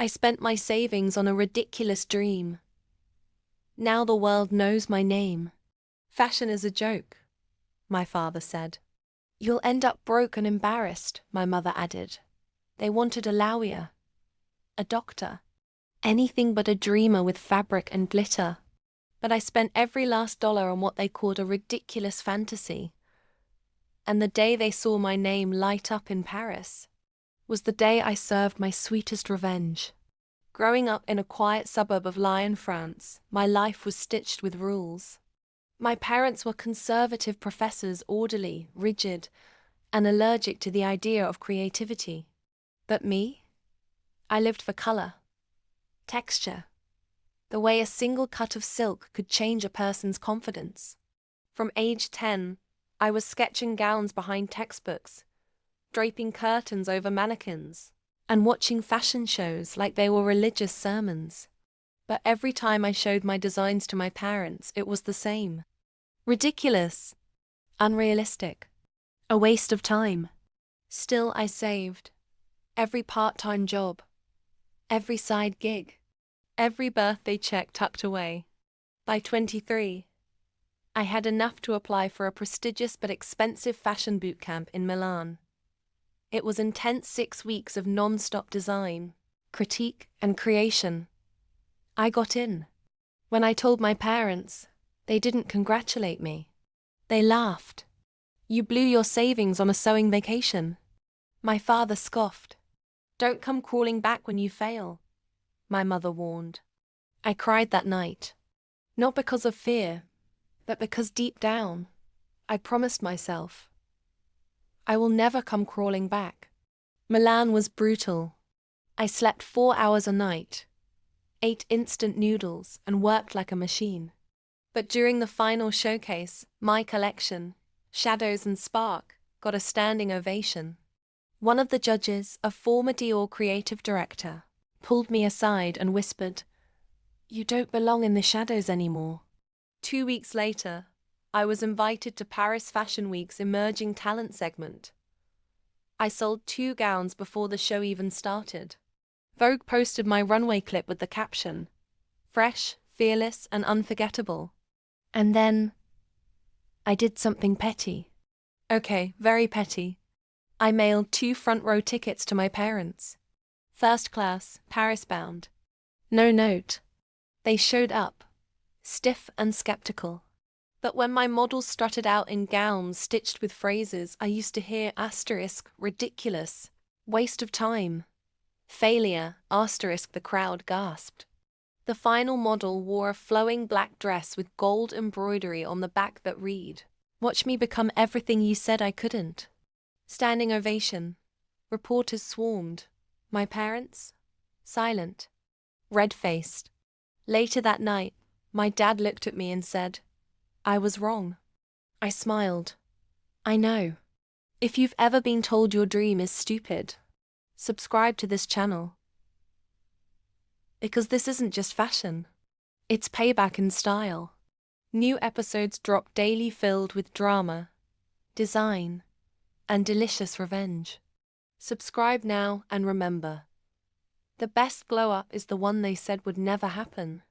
I spent my savings on a ridiculous dream. Now the world knows my name. Fashion is a joke, my father said. You'll end up broke and embarrassed, my mother added. They wanted a lawyer, a doctor, anything but a dreamer with fabric and glitter. But I spent every last dollar on what they called a ridiculous fantasy. And the day they saw my name light up in Paris was the day I served my sweetest revenge. Growing up in a quiet suburb of Lyon, France, my life was stitched with rules. My parents were conservative professors, orderly, rigid, and allergic to the idea of creativity. But me? I lived for color, texture, the way a single cut of silk could change a person's confidence. From age 10, I was sketching gowns behind textbooks, draping curtains over mannequins, and watching fashion shows like they were religious sermons. But every time I showed my designs to my parents, it was the same. Ridiculous, unrealistic, a waste of time. Still, I saved. Every part-time job, every side gig, every birthday check tucked away. By 23, I had enough to apply for a prestigious but expensive fashion boot camp in Milan. It was intense 6 weeks of non-stop design, critique, and creation. I got in. When I told my parents, they didn't congratulate me. They laughed. You blew your savings on a sewing vacation. My father scoffed. Don't come crawling back when you fail, my mother warned. I cried that night. Not because of fear, but because deep down, I promised myself, I will never come crawling back. Milan was brutal. I slept 4 hours a night, ate instant noodles, and worked like a machine. But during the final showcase, my collection, Shadows and Spark, got a standing ovation. One of the judges, a former Dior creative director, pulled me aside and whispered, "You don't belong in the shadows anymore." 2 weeks later, I was invited to Paris Fashion Week's Emerging Talent segment. I sold 2 gowns before the show even started. Vogue posted my runway clip with the caption, "Fresh, fearless, and unforgettable." And then, I did something petty. Okay, very petty. I mailed 2 front-row tickets to my parents. First class, Paris-bound. No note. They showed up, stiff and skeptical. But when my models strutted out in gowns stitched with phrases, I used to hear ridiculous, waste of time, failure, the crowd gasped. The final model wore a flowing black dress with gold embroidery on the back that read, "Watch me become everything you said I couldn't." Standing ovation. Reporters swarmed. My parents? Silent. Red-faced. Later that night, my dad looked at me and said, "I was wrong." I smiled. I know. If you've ever been told your dream is stupid, subscribe to this channel. Because this isn't just fashion. It's payback in style. New episodes drop daily filled with drama, design, and delicious revenge. Subscribe now and remember, the best glow-up is the one they said would never happen.